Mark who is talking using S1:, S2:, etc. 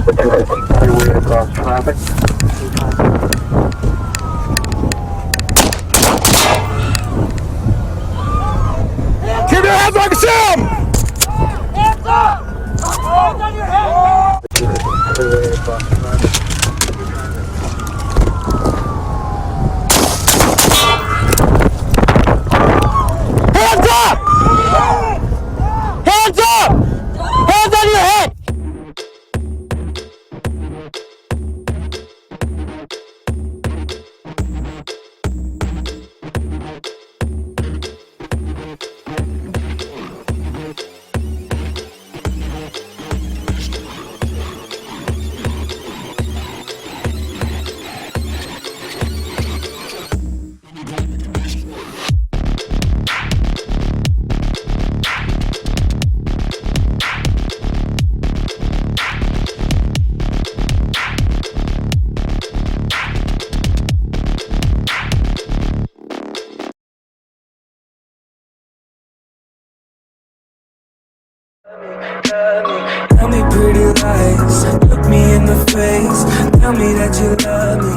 S1: Are you way across traffic?
S2: Keep your hands like a shield!
S3: Hands up! Hands on your head!
S1: Way across traffic.
S2: Hands up! Hands up! Hands on your head!
S4: Tell me pretty lies, look me in the face. Tell me that you love me,